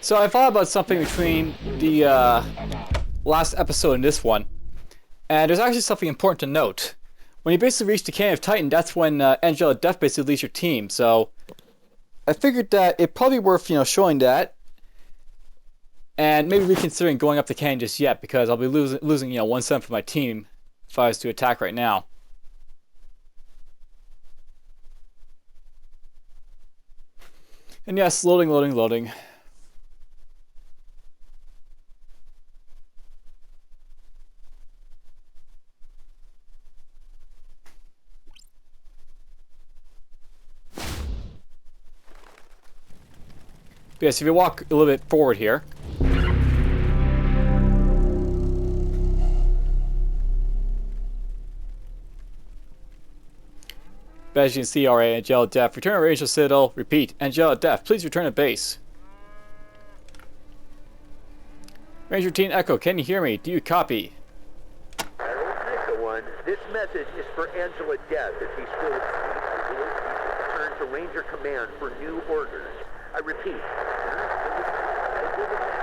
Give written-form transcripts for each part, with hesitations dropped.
So I thought about something between the last episode and this one, and there's actually something important to note. When you basically reach the Canyon of Titan, that's when Angela Death basically leads your team. So I figured that it'd probably be worth showing that, and maybe reconsidering going up the canyon just yet, because I'll be losing 1/7 of my team if I was to attack right now. And yes, loading. But yes, if you walk a little bit forward here. But as you can see, already, Angela Death, return to Rachel Citadel. Repeat, Angela Death, please return to base. Ranger Team Echo, can you hear me? Do you copy? Echo 1, this message is for Angela Death. If she's still return to Ranger Command for new orders. I repeat,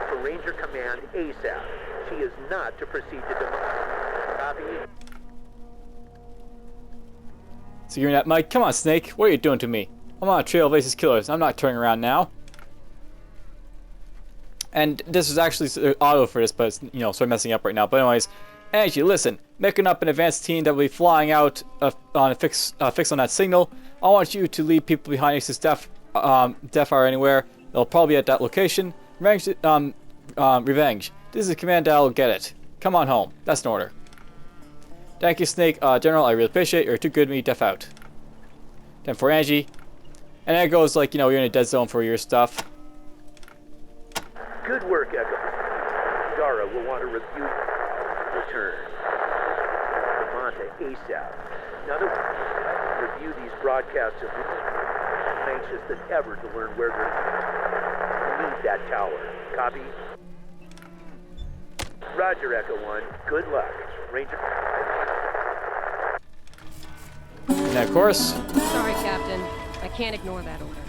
for Ranger Command ASAP. She is not to proceed to demolish. Copy. So you're not Mike? Come on, Snake. What are you doing to me? I'm on a trail of Ace's killers. I'm not turning around now. And this is actually auto for this, but it's, sort of messing up right now. But anyways, Angie, listen. Making up an advanced team that will be flying out on a fix on that signal. I want you to leave people behind Ace's Death Fire anywhere. They'll probably be at that location. Revenge. This is a command dial. Get it. Come on home. That's an order. Thank you, Snake. General, I really appreciate it. You're too good to me. Death out. Then for Angie. And then it goes like, you're in a dead zone for your stuff. Good work, Echo. Dara will want to review return. Devonta ASAP. Now that review these broadcasts of I'm anxious than ever to learn where we need that tower. Copy? Roger, Echo 1. Good luck. Ranger. And of course. Sorry, Captain. I can't ignore that order.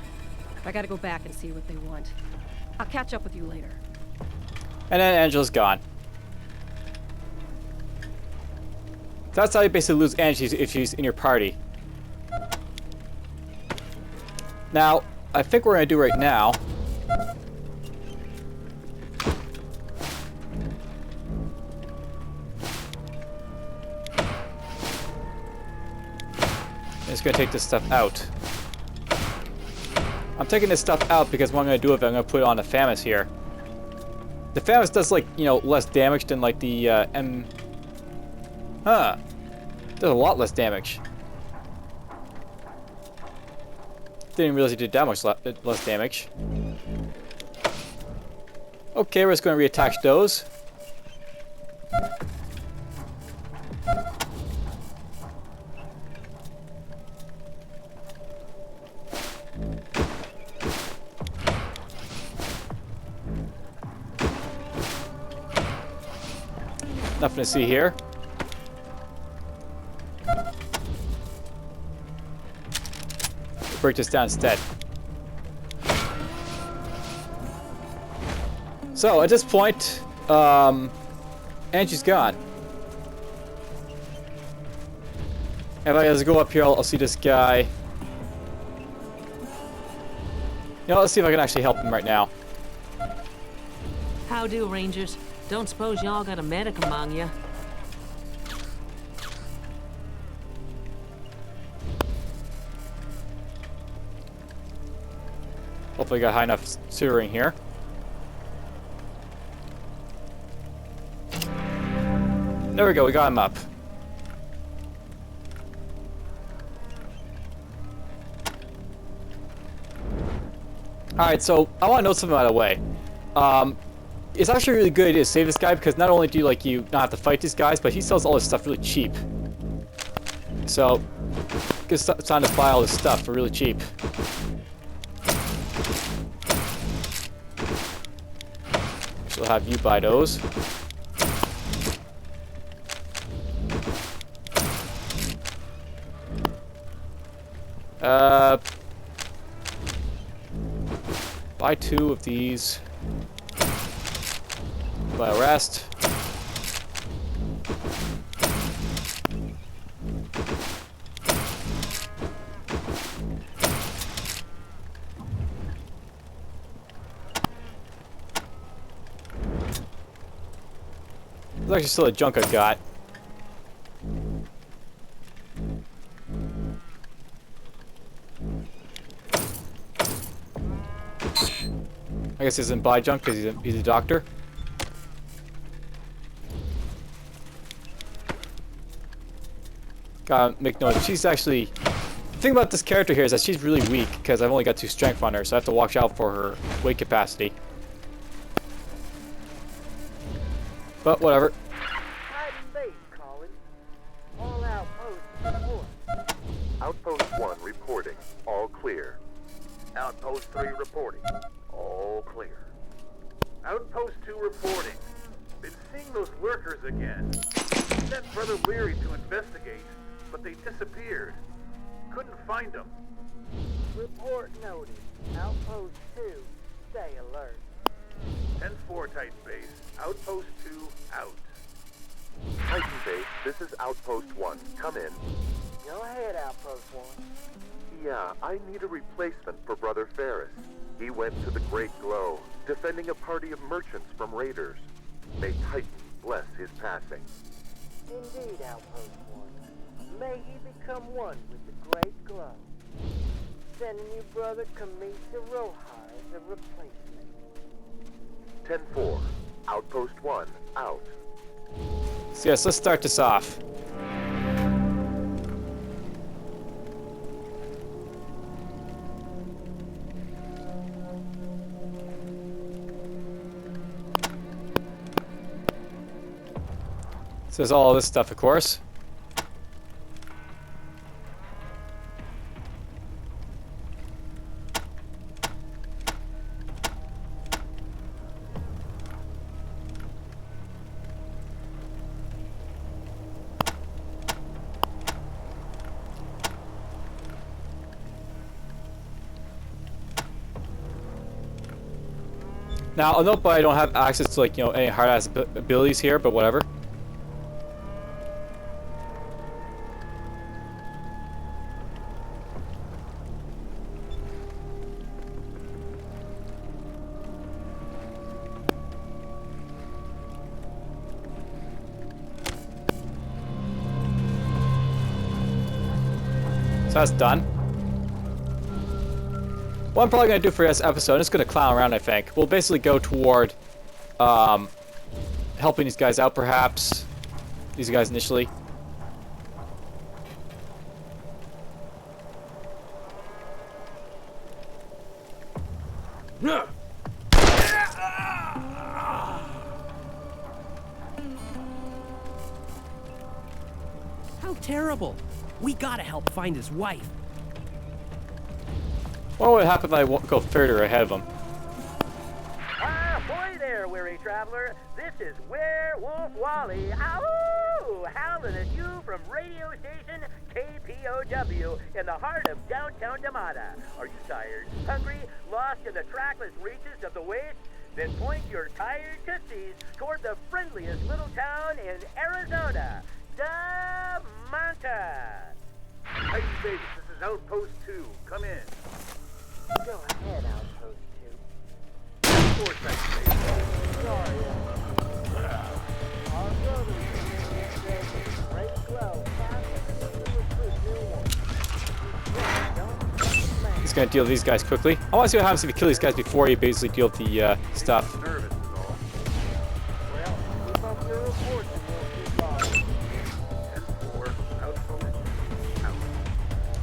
I gotta go back and see what they want. I'll catch up with you later. And then Angela's gone. That's how you basically lose Angie if she's in your party. Now, I think what we're going to do right now is going to take this stuff out. I'm taking this stuff out because what I'm going to do with it, I'm going to put it on the FAMAS here. The FAMAS does like, less damage than like the M... Huh. Does a lot less damage. Didn't realize it did that much less damage. Okay, we're just going to reattach those. Nothing to see here. Break this down instead. So at this point, Angie's gone. If I just go up here, I'll see this guy. Let's see if I can actually help him right now. How do, Rangers? Don't suppose y'all got a medic among you? Hopefully I got high enough sewering here. There we go, we got him up. Alright, so I want to note something by the way. It's actually a really good idea to save this guy because not only do you not have to fight these guys, but he sells all this stuff really cheap. So, it's time to buy all this stuff for really cheap. So I'll have you buy those. Buy 2 of these. By arrest. There's actually still a junk I got. I guess he doesn't buy junk because he's a doctor. Gotta make note. She's actually... The thing about this character here is that she's really weak because I've only got 2 strength on her, so I have to watch out for her weight capacity. But whatever. Titan base calling. All outposts report. Outpost 1 reporting. All clear. Outpost 3 reporting. All clear. Outpost 2 reporting. Been seeing those lurkers again. Sent Brother Leary to investigate, but they disappeared. Couldn't find them. Report noted. Outpost 2, stay alert. 10-4 Titan base. Outpost 2 out. Titan base, this is Outpost 1. Come in. Go ahead, Outpost 1. Yeah, I need a replacement for Brother Ferris. He went to the Great Glow, defending a party of merchants from raiders. May Titan bless his passing. Indeed, Outpost 1. May he become one with the Great Glow. Sending you Brother Kamisa Roja as a replacement. 10-4. Outpost 1 out. So yes, let's start this off. Says all this stuff, of course. Now, I'll note, but I don't have access to, like, you know, any hard-ass abilities here, but whatever. So that's done. What I'm probably going to do for this episode, I'm just going to clown around, I think. We'll basically go toward helping these guys out, perhaps. These guys initially. How terrible! We gotta help find his wife. What would happen if I go further ahead of them? Ahoy there, weary traveler. This is Werewolf Wally. Ow! Howling at you from radio station KPOW in the heart of downtown Damada. Are you tired, hungry, lost in the trackless reaches of the waste? Then point your tired tootsies toward the friendliest little town in Arizona, Damanta. Titan base, this is Outpost 2. Come in. Go ahead, Outpost 2. 4 Titan base. Sorry, our brothers said Great Glow passed to recruit new ones. Don't He's going to deal with these guys quickly. I want to see what happens if you kill these guys before you basically deal with the stuff. Nervous is all. Well, keep up your reports and we'll keep on. 10-4. Outpost out.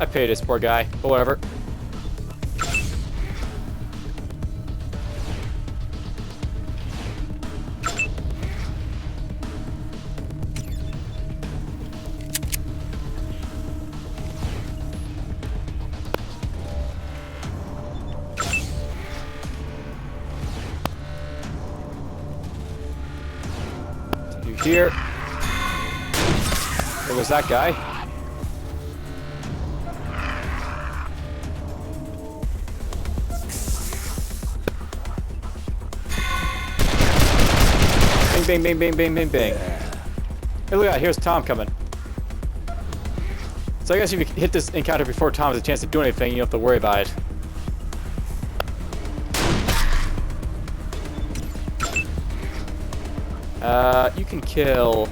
I paid this poor guy, but whatever. Here. There was that guy. Bing, bing, bing, bing, bing, bing, bing. Hey, look at that. Here's Tom coming. So I guess if you hit this encounter before Tom has a chance to do anything, you don't have to worry about it. You can kill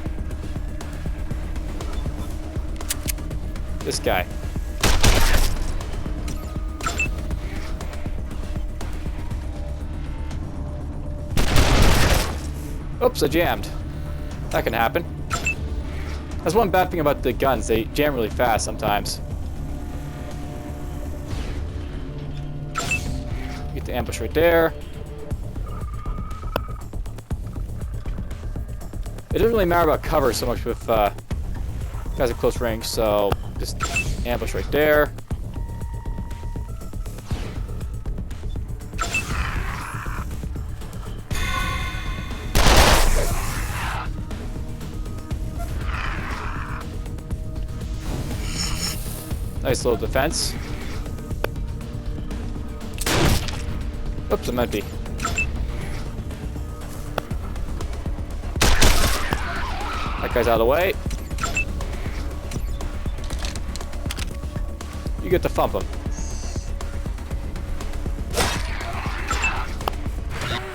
this guy. Oops, I jammed. That can happen. That's one bad thing about the guns. They jam really fast sometimes. Get the ambush right there. It doesn't really matter about cover so much with guys at close range, so just ambush right there. Nice little defense. Oops, I'm empty. That guy's out of the way. You get to thump him.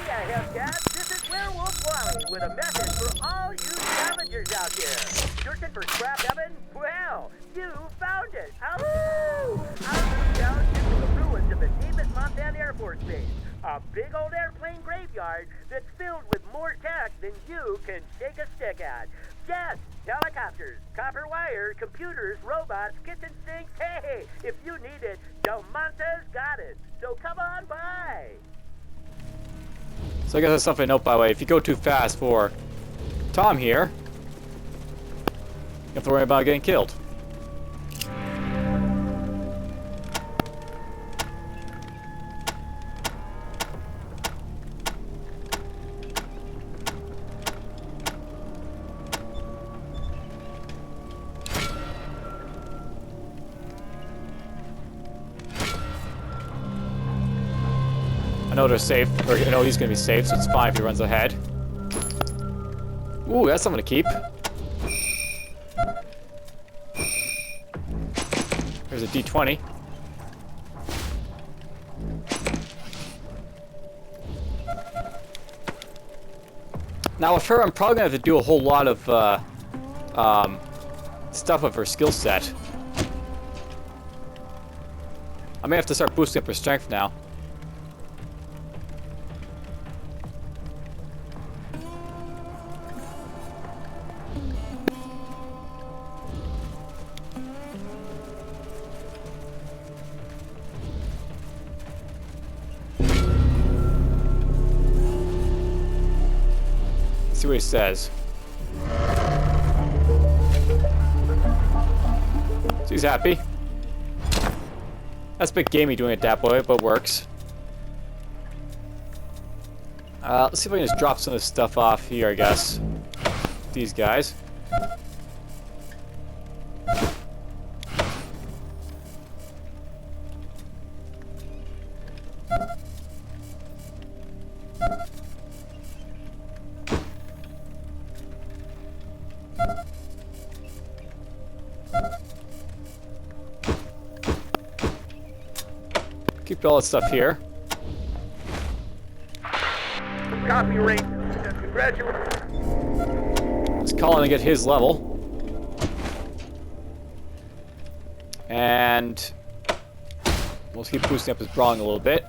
Hey, Hellcats, this is Werewolf Wally with a message for all you scavengers out there. Searching for scrap heaven? Well, you found it. Ow! I moved down into the ruins of the deepest Montana Air Force Base. A big old airplane graveyard that's filled with more tech than you can shake a stick at. Yes, helicopters, copper wire, computers, robots, kitchen sinks. Hey, if you need it, Del Monte's got it. So come on by. So I guess that's something to note, by the way. If you go too fast for Tom here, you have to worry about getting killed. I know they're safe, or I know he's gonna be safe, so it's fine if he runs ahead. Ooh, that's something to keep. There's a D20. Now with her, I'm probably gonna have to do a whole lot of stuff with her skill set. I may have to start boosting up her strength now. See what he says. So he's happy. That's a bit gamey doing it that way, but works. Let's see if I can just drop some of this stuff off here, I guess. These guys. Keep all that stuff here. Copy, Ranger. Congratulations. Let's call in and get his level. And we'll keep boosting up his brawling a little bit.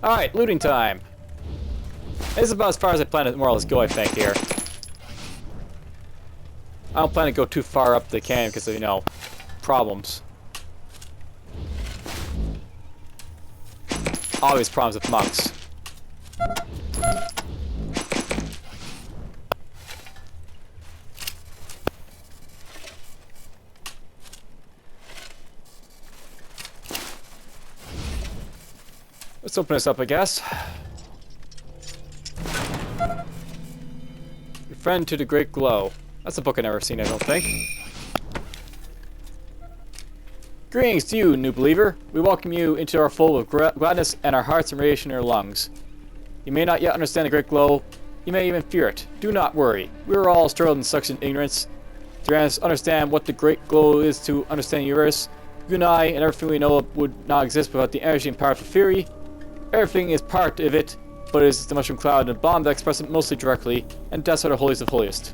Alright, looting time. This is about as far as I plan to more or less go, I think, here. I don't plan to go too far up the canyon because of, you know, problems. Always problems with monks. Let's open this up, I guess. Your Friend to the Great Glow. That's a book I've never seen, I don't think. Greetings to you, new believer. We welcome you into our fold of gladness and our hearts and radiation in our lungs. You may not yet understand the great glow. You may even fear it. Do not worry. We are all struggled in such ignorance. To understand what the great glow is to understand the universe, you and I and everything we know would not exist without the energy and powerful theory. Everything is part of it, but it is the mushroom cloud and the bomb that express it mostly directly, and that's are the holiest of holiest.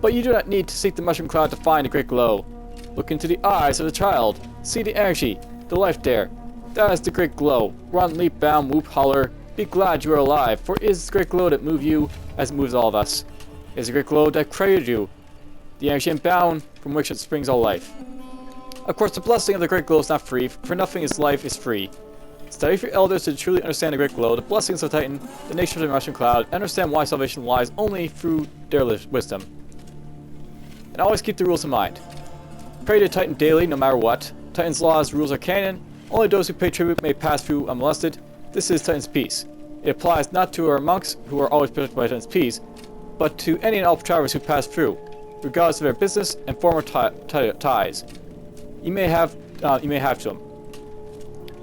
But you do not need to seek the mushroom cloud to find the great glow. Look into the eyes of the child. See the energy, the life there. That is the great glow. Run, leap, bound, whoop, holler. Be glad you are alive, for it is the great glow that moves you, as it moves all of us. It is the great glow that created you, the energy and bound from which it springs all life. Of course, the blessing of the great glow is not free, for nothing in life is free. Study for your elders to truly understand the great glow, the blessings of Titan, the nature of the mushroom cloud, and understand why salvation lies only through their wisdom. And always keep the rules in mind. Pray to Titan daily, no matter what. Titan's laws, rules are canon. Only those who pay tribute may pass through unmolested. This is Titan's peace. It applies not to our monks, who are always protected by Titan's peace, but to any and all travelers who pass through, regardless of their business and former ties. You may have to them.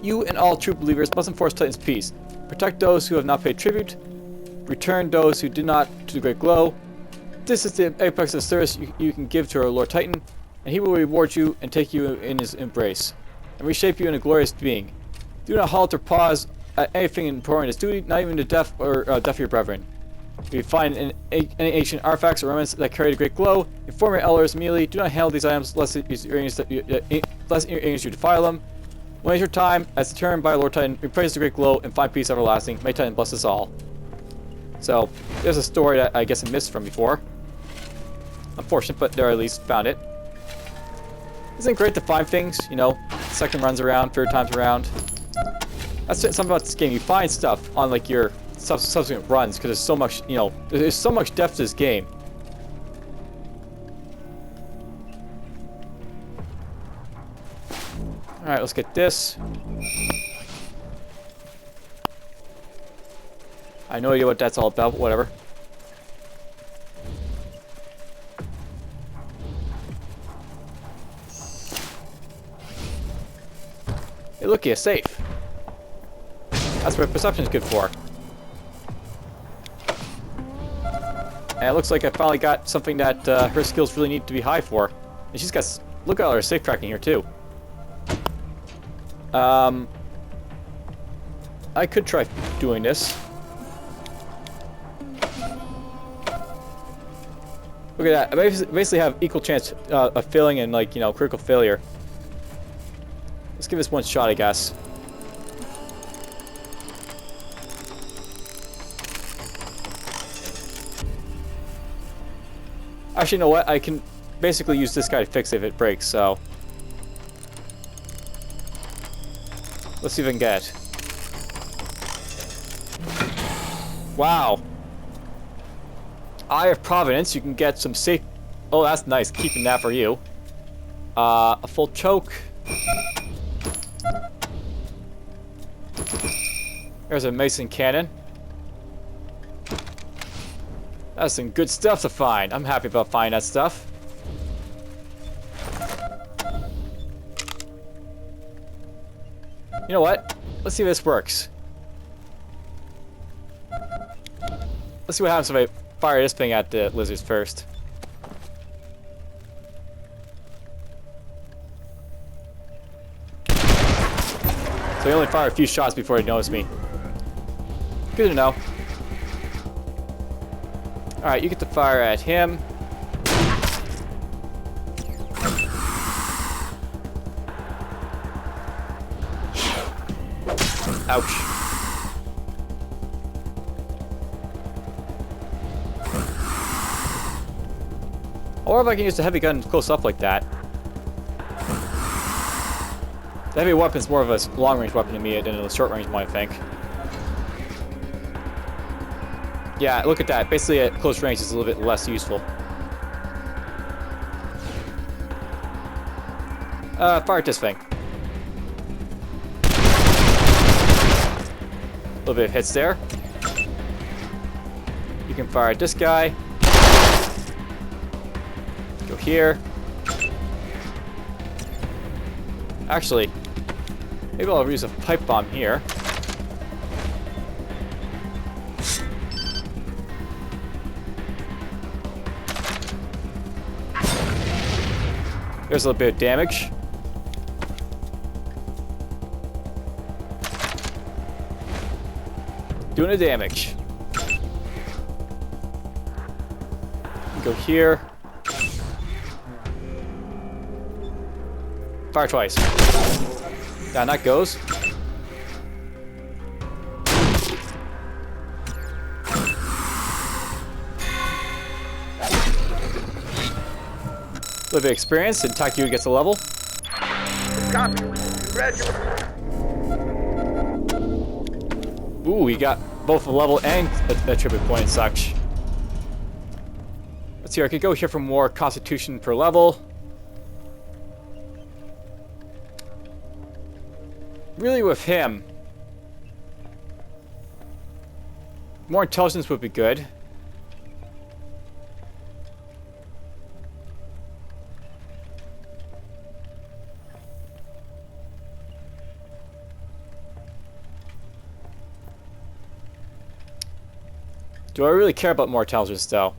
You and all true believers must enforce Titan's peace. Protect those who have not paid tribute. Return those who did not to the great glow. This is the apex of service you can give to our Lord Titan, and he will reward you and take you in his embrace, and reshape you in a glorious being. Do not halt or pause at anything important as duty, not even the death of your brethren. If you find any ancient artifacts or remnants that carry the great glow, inform your elders immediately. Do not handle these items lest in your ignorance you defile them. When is your time, as determined by Lord Titan, we praise the great glow and find peace everlasting. May Titan bless us all. So, there's a story that I guess I missed from before. Unfortunate, but there I at least found it. Isn't it great to find things, you know, second runs around, third times around? That's something about this game. You find stuff on like your subsequent runs because there's so much, you know, there's so much depth to this game. Alright, let's get this. I have no idea what that's all about, but whatever. Hey, looky, a safe. That's what perception is good for. And it looks like I finally got something that her skills really need to be high for. And she's got, look at all her safe tracking here too. I could try doing this. Look at that. I basically have equal chance of failing and, like, you know, critical failure. Let's give this one shot, I guess. Actually, you know what? I can basically use this guy to fix it if it breaks, so... Let's see if I can get it. Wow. Eye of Providence, you can get some safe... Oh, that's nice. Keeping that for you. A full choke. There's a Mason cannon. That's some good stuff to find. I'm happy about finding that stuff. You know what? Let's see if this works. Let's see what happens if I fire this thing at the lizards first. So they only fire a few shots before they notice me. Good to know. Alright, you get to fire at him. Ouch. Or if I can use the heavy gun close up like that. The heavy weapon is more of a long-range weapon to me than a short-range one, I think. Yeah, look at that. Basically, at close range, it's a little bit less useful. Fire at this thing. A little bit of hits there. You can fire at this guy. Go here. Actually, maybe I'll use a pipe bomb here. There's a little bit of damage. Doing the damage. Go here. Fire twice. Down that goes. A little bit of experience, and Takyu gets a level. Copy. Congratulations. Ooh, we got both a level and a tribute point and such. Let's see, I could go here for more constitution per level. Really, with him, more intelligence would be good. Do I really care about more intelligence, though?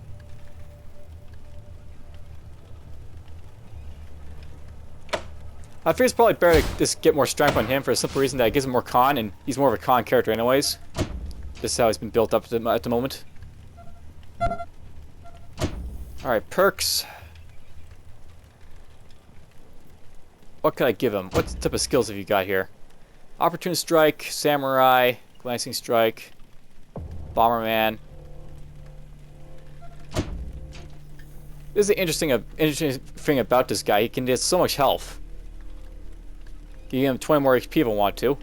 I figure it's probably better to just get more strength on him for the simple reason that it gives him more con, and he's more of a con character anyways. This is how he's been built up at the moment. Alright, perks. What can I give him? What type of skills have you got here? Opportune Strike, Samurai, Glancing Strike, Bomberman. This is the interesting thing about this guy. He can get so much health. You give him 20 more HP if I want to.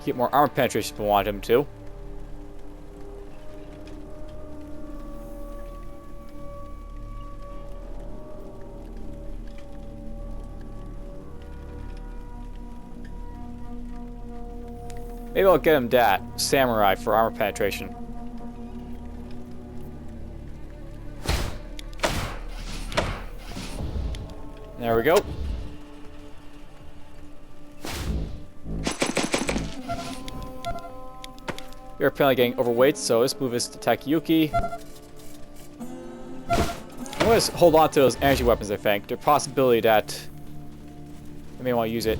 Get more armor penetration if I want him to. Maybe I'll get him that. Samurai for armor penetration. There we go. You're apparently getting overweight, so let's move this to Takayuki. I'm going to hold on to those energy weapons, I think. There's a possibility that I may want to use it.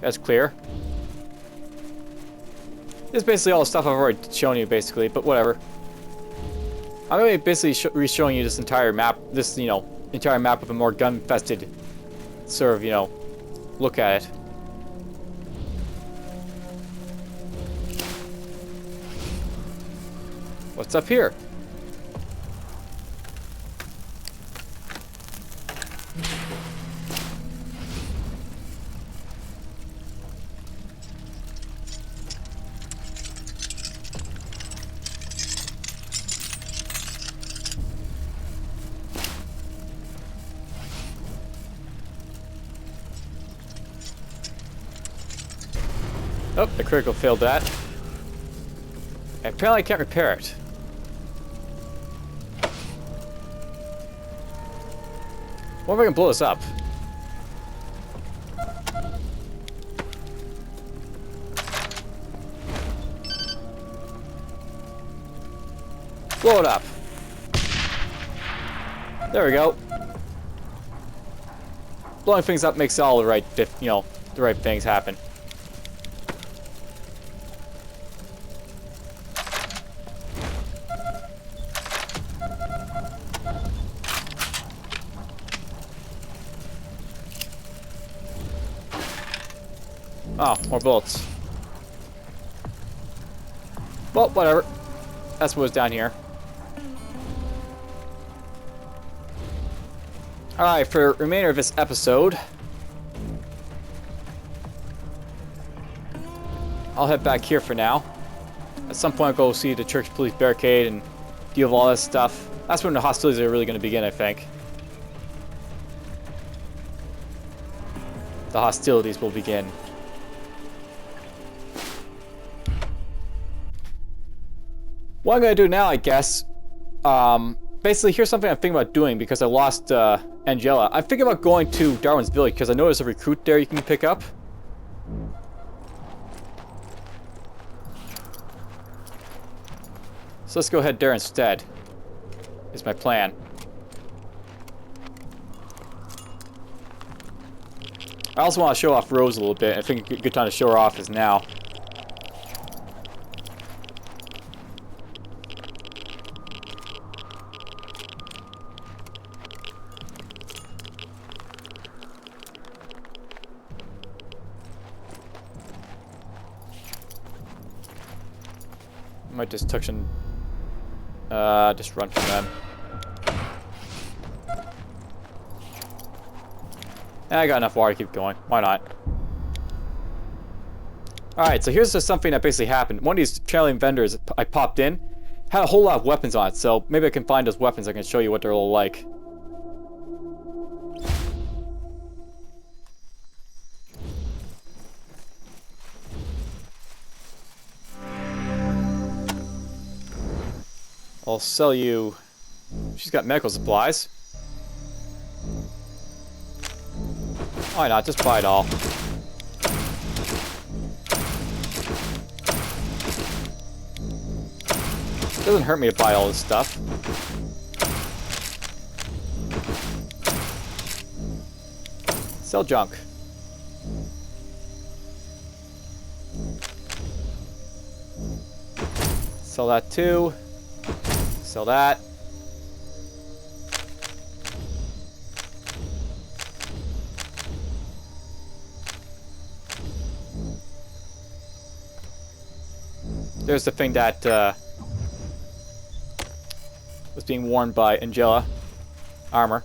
That's clear. This is basically all the stuff I've already shown you, basically, but whatever. I'm going to be basically re-showing you this entire map, this, you know, entire map with a more gun-infested sort of, you know, look at it. What's up here? Oh, the critical failed that. And apparently I can't repair it. What if I can blow this up? Blow it up. There we go. Blowing things up makes all the right, you know, the right things happen. Oh, more bullets. Well, whatever. That's what was down here. Alright, for the remainder of this episode, I'll head back here for now. At some point, I'll go see the church police barricade and deal with all this stuff. That's when the hostilities are really going to begin, I think. The hostilities will begin. What I'm going to do now, I guess, basically, here's something I'm thinking about doing because I lost Angela. I'm thinking about going to Darwin's village because I know there's a recruit there you can pick up. So let's go ahead there instead. Is my plan. I also want to show off Rose a little bit. I think a good time to show her off is now. Might just touch and just run from them. I got enough water to keep going. Why not? Alright, so here's just something that basically happened. One of these trailing vendors I popped in had a whole lot of weapons on it, so maybe I can find those weapons. I can show you what they're all like. I'll sell you... She's got medical supplies. Why not? Just buy it all. Doesn't hurt me to buy all this stuff. Sell junk. Sell that too. Sell that. There's the thing that was being worn by Angela. Armor.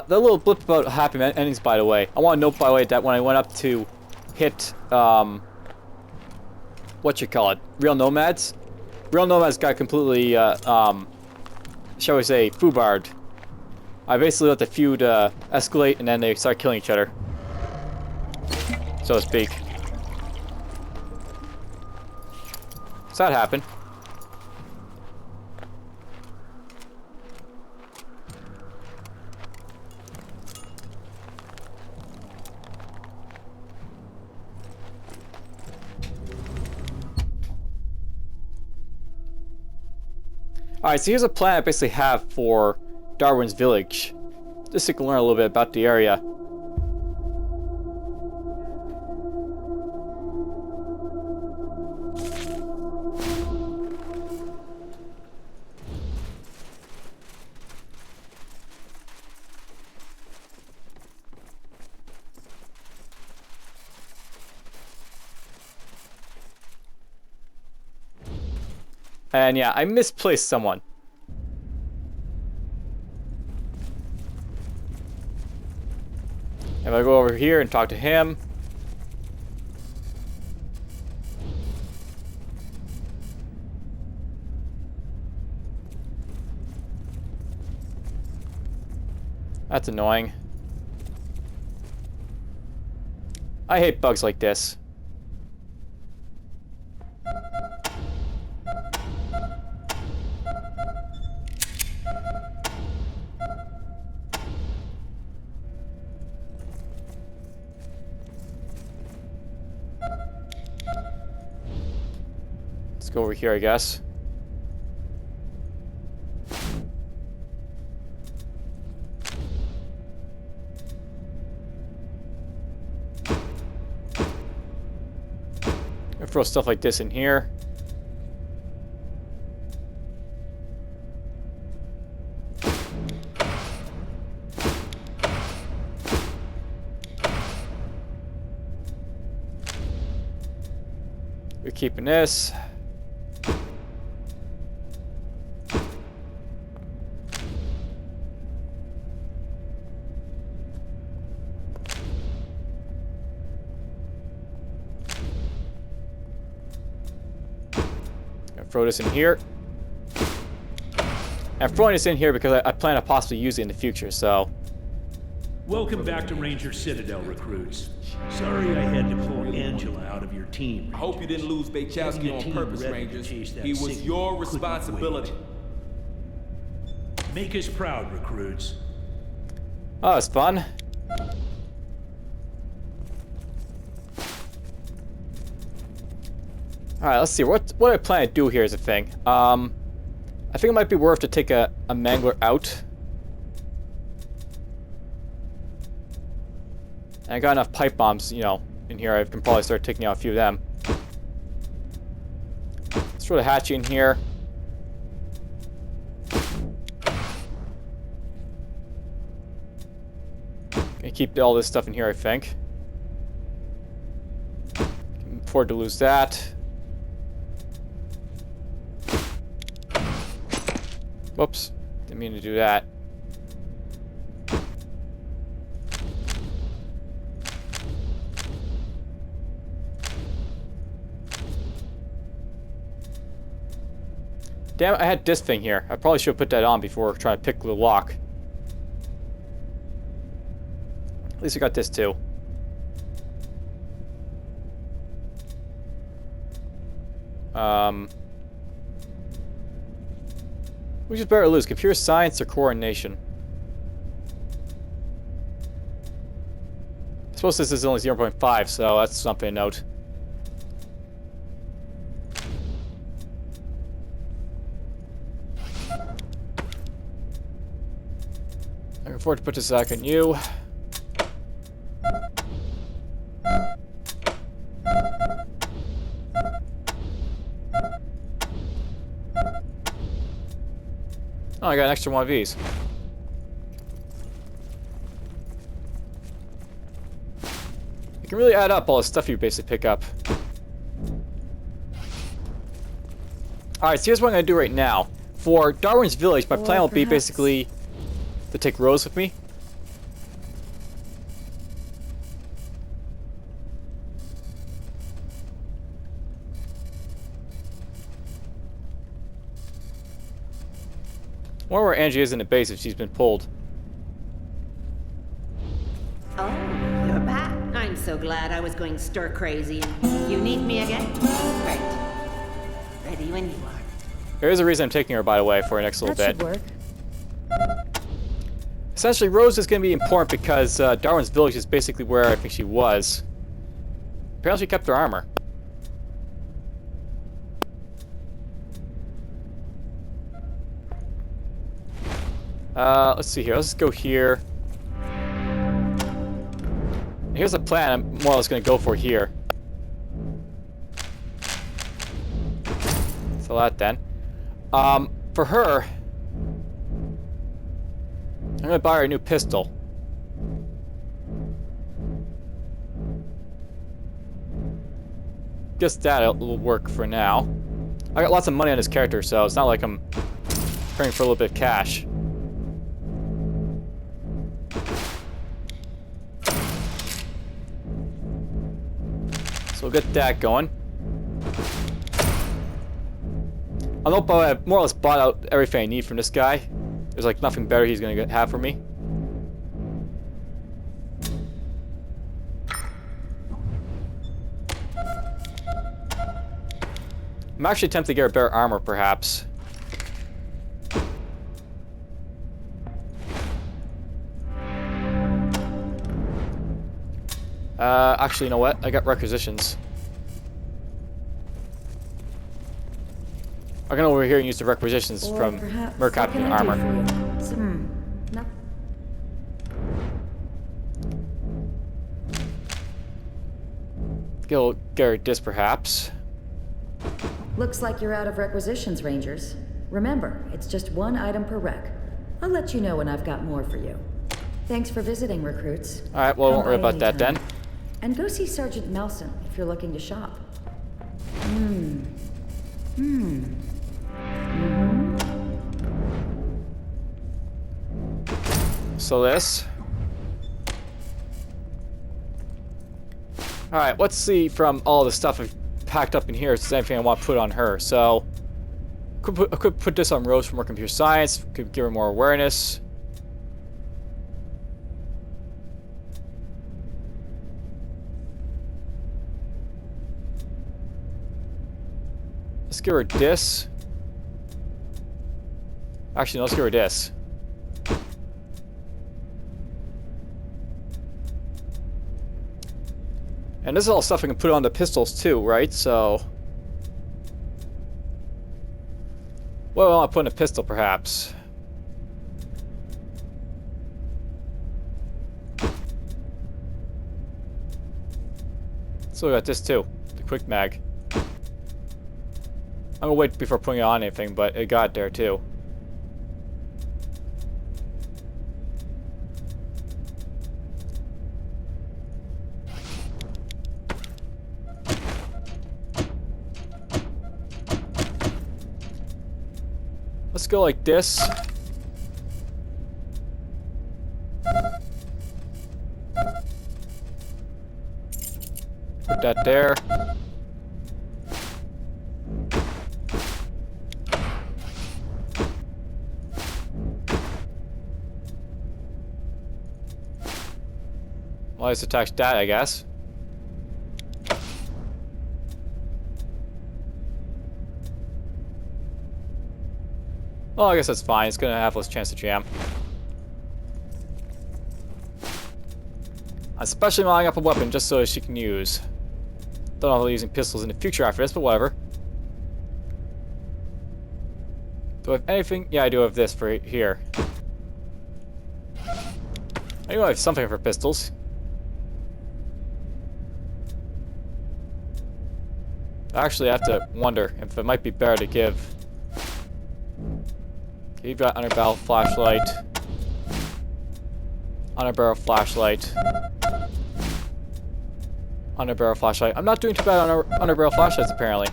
The little blip about happy endings, by the way. I want to note, by the way, that when I went up to hit, what you call it? Real Nomads got completely, shall we say, foobarred. I basically let the feud escalate, and then they start killing each other, so to speak. So that happened. Alright, so here's a plan I basically have for Darwin's village, just so you can learn a little bit about the area. And yeah, I misplaced someone. If I go over here and talk to him. That's annoying. I hate bugs like this. Go over here, I guess. I'll throw stuff like this in here. We're keeping this. Throw this in here. I'm throwing this in here because I plan to possibly use it in the future, so Welcome back to Ranger Citadel, recruits. Sorry I had to pull Angela out of your team. I hope you didn't lose Bachowski on purpose, Rangers. He was your responsibility. Make us proud, recruits. Oh, it's fun. Alright, let's see. What I plan to do here is a thing. I think it might be worth to take a mangler out. And I got enough pipe bombs, you know, in here. I can probably start taking out a few of them. Let's throw the hatchet in here. Gonna keep all this stuff in here, I think. Can afford to lose that. Whoops, didn't mean to do that. Damn it, I had this thing here. I probably should have put that on before trying to pick the lock. At least I got this too. Which is better to lose, computer science or coordination? I suppose this is only 0.5, so that's something to note. I can afford to put this back on you. Oh, I got an extra one of these. You can really add up all the stuff you basically pick up. Alright, so here's what I'm going to do right now. For Darwin's village, my plan will be basically to take Rose with me. I wonder where Angie is in the base if she's been pulled. Oh, you're back. I'm so glad. I was going stir crazy. You need me again? Great. Ready when you are. There is a reason I'm taking her, by the way, for the next little bit. That should work. Essentially, Rose is going to be important because Darwin's village is basically where I think she was. Apparently she kept her armor. Let's see here. Let's go here. Here's a plan I'm more or less going to go for here. So that then. For her, I'm going to buy her a new pistol. Guess that will work for now. I got lots of money on this character, so it's not like I'm praying for a little bit of cash. So we'll get that going. I hope I have more or less bought out everything I need from this guy. There's like nothing better he's gonna have for me. I'm actually tempted to get her better armor, perhaps. Actually, you know what? I got requisitions. I'm gonna over here and use the requisitions from Mercaptain armor. No. Get her disc, perhaps. Looks like you're out of requisitions, Rangers. Remember, it's just one item per rec. I'll let you know when I've got more for you. Thanks for visiting, recruits. Alright, well, I won't worry Come by about that then. anytime. And go see Sergeant Melson if you're looking to shop. So this. Alright, let's see from all the stuff I've packed up in here if there's anything I want to put on her. So, I could put this on Rose for more computer science, could give her more awareness. give her this. Actually, no, let's give her this. And this is all stuff I can put on the pistols too, right? So... what do I want to put in a pistol, perhaps? So we got this too. The quick mag. I'm gonna wait before putting it on anything, but it got there too. Let's go like this. Put that there. Well, let's attach that, I guess. Well, I guess that's fine. It's gonna have less chance to jam. Especially mounting up a weapon just so she can use. Don't know if I'll be using pistols in the future after this, but whatever. Do I have anything? Yeah, I do have this for here. I know I have something for pistols. Actually, I have to wonder if it might be better to give. You've got underbarrel flashlight. Underbarrel flashlight. Underbarrel flashlight. I'm not doing too bad on underbarrel flashlights, apparently.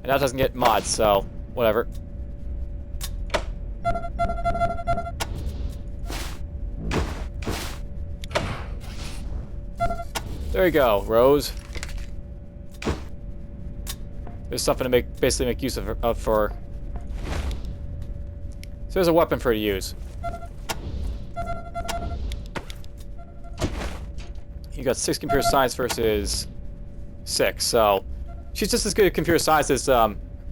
And that doesn't get mods, so whatever. There you go, Rose. There's something to basically make use of for. So there's a weapon for her to use. You got 6 computer science versus 6, so she's just as good at computer science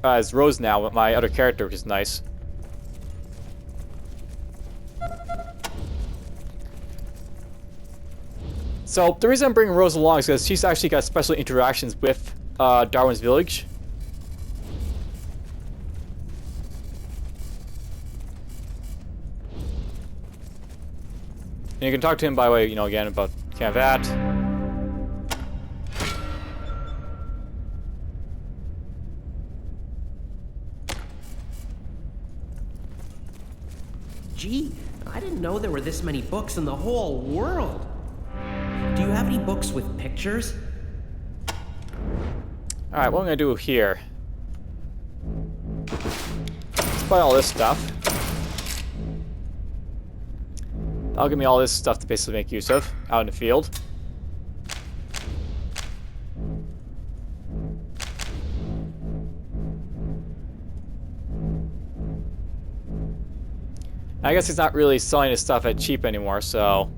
as Rose now with my other character, which is nice. So the reason I'm bringing Rose along is because she's actually got special interactions with Darwin's village. And you can talk to him by way, you know, again about kind of that. Gee, I didn't know there were this many books in the whole world. Do you have any books with pictures? Alright, what I'm gonna do here. Let's buy all this stuff. That'll give me all this stuff to basically make use of out in the field. I guess he's not really selling his stuff at cheap anymore, so...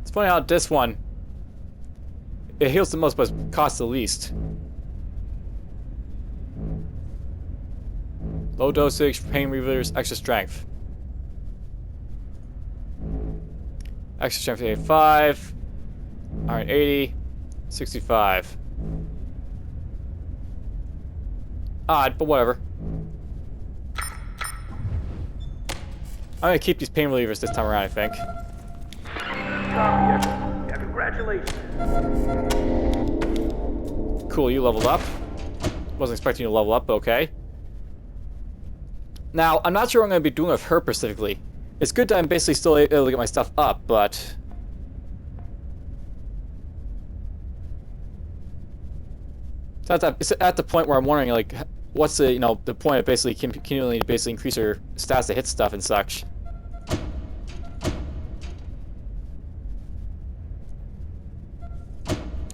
It's funny how this one, it heals the most but costs the least. Low dosage, pain relievers, extra strength. Extra strength 85, iron 80, 65. Odd, but whatever. I'm gonna keep these pain relievers this time around, I think. Yeah, congratulations. Cool, you leveled up. Wasn't expecting you to level up, but okay. Now, I'm not sure what I'm going to be doing with her specifically. It's good that I'm basically still able to get my stuff up, but... It's at the point where I'm wondering, like, what's the, you know, the point of basically continually increase her stats to hit stuff and such.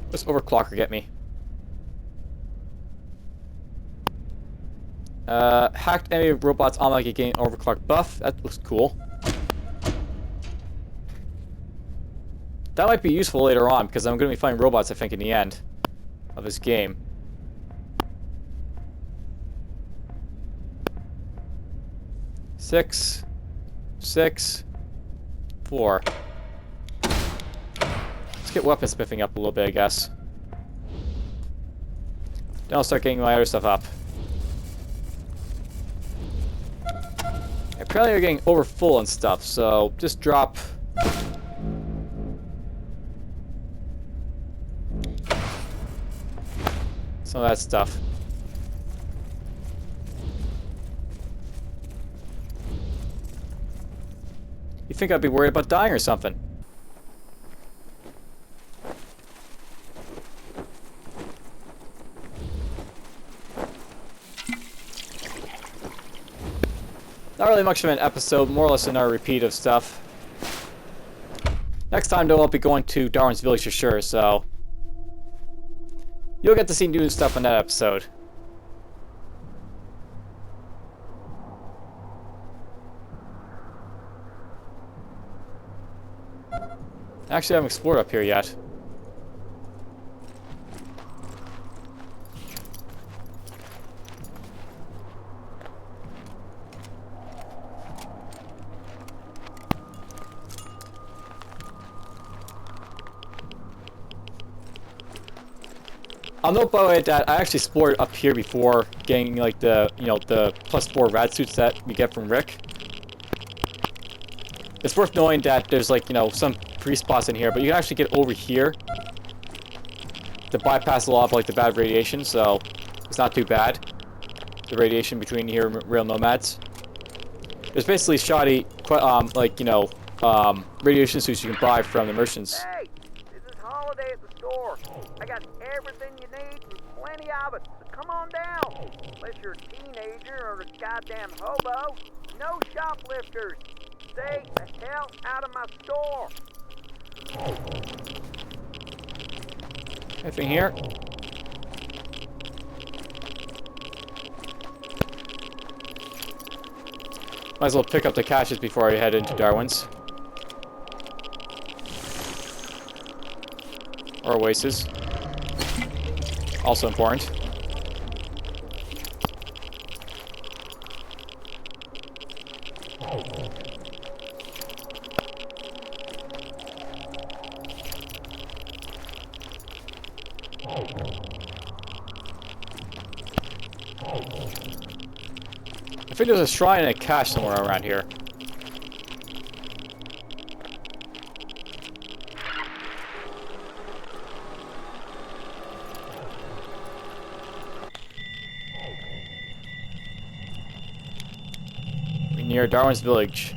What's overclocker get me? Hacked enemy robots unlock a gain overclock buff. That looks cool. That might be useful later on, because I'm going to be fighting robots, I think, in the end of this game. Six, 4. Let's get weaponsmithing up a little bit, I guess. Then I'll start getting my other stuff up. Apparently you're getting over full and stuff, so just drop... some of that stuff. You think I'd be worried about dying or something? Not really much of an episode, more or less another repeat of stuff. Next time, though, I'll be going to Darwin's village for sure, so... you'll get to see new stuff in that episode. Actually, I haven't explored up here yet. I'll note, by the way, that I actually explored up here before getting, like, the, you know, the +4 rad suits that we get from Rick. It's worth knowing that there's, like, you know, some pre-spots in here, but you can actually get over here to bypass a lot of, like, the bad radiation, so it's not too bad. The radiation between here and real nomads. There's basically shoddy, like, you know, radiation suits you can buy from the merchants. Hey, this is Holiday at the store. I got everything you need and plenty of it. So come on down. Unless you're a teenager or a goddamn hobo, no shoplifters. Stay the hell out of my store. Anything here? Might as well pick up the caches before I head into Darwin's. Or Oasis. Also important. I think there's a shrine and a cache somewhere around here. We're near Darwin's village.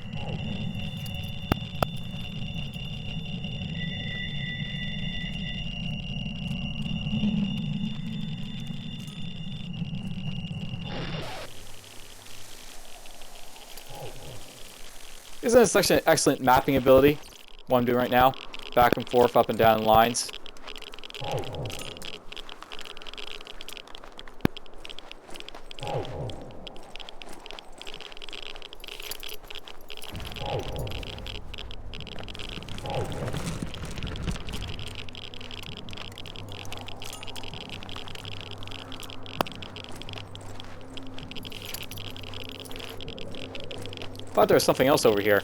Isn't this actually an excellent mapping ability? What I'm doing right now. Back and forth, up and down lines. I thought there was something else over here.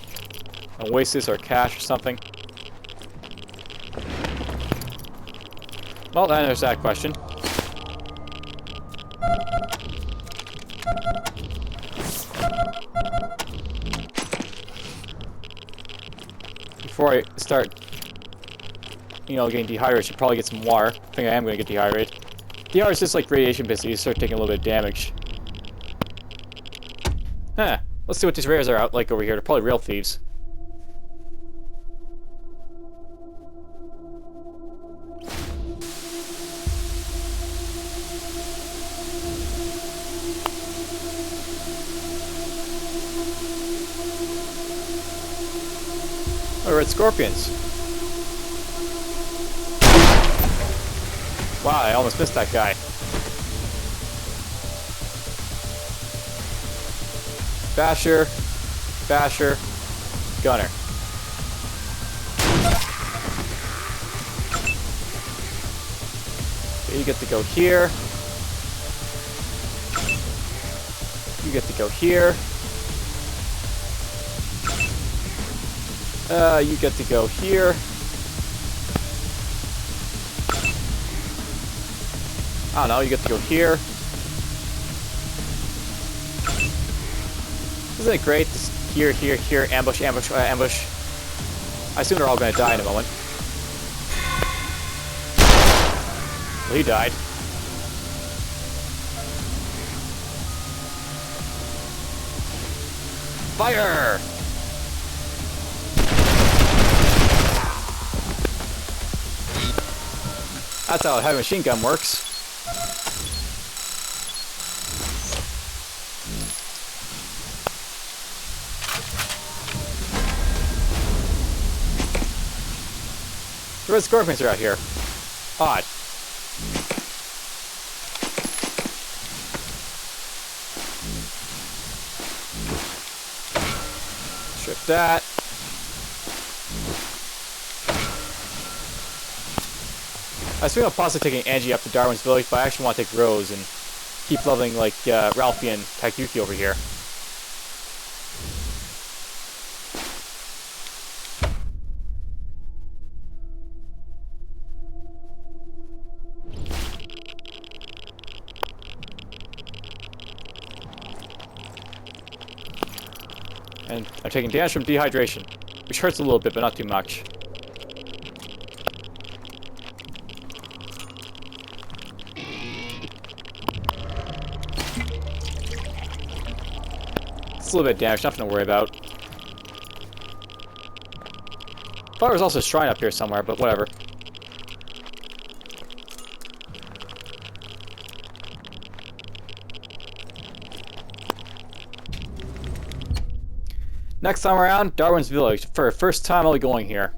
An oasis or cache or something. Well, then there's that question. Before I start, you know, getting dehydrated, I should probably get some water. I think I am going to get dehydrated. Dehydrated is just like radiation, basically. You start taking a little bit of damage. Huh. Let's see what these rares are out like over here. They're probably real thieves. Oh, red scorpions. Wow, I almost missed that guy. Basher. Basher. Gunner. Okay, you get to go here. You get to go here. You get to go here. I don't know, you get to go here. Isn't it great? Just here, here, here, ambush, ambush, ambush. I assume they're all gonna die in a moment. Well, he died. Fire! That's how a heavy machine gun works. The red scorpions are out here. Odd. Strip that. I was thinking of possibly taking Angie up to Darwin's village, but I actually want to take Rose and keep leveling like Ralphie and Takayuki over here. And I'm taking damage from dehydration, which hurts a little bit, but not too much. It's a little bit of damage, nothing to worry about. Thought there was also a shrine up here somewhere, but whatever. Next time around, Darwin's village. For the first time, I'll be going here.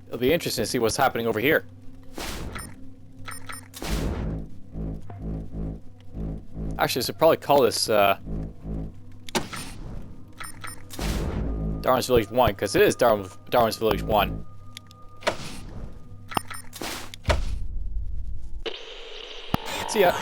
It'll be interesting to see what's happening over here. Actually, I should probably call this Darwin's Village 1, because it is Darwin's Village 1. See ya.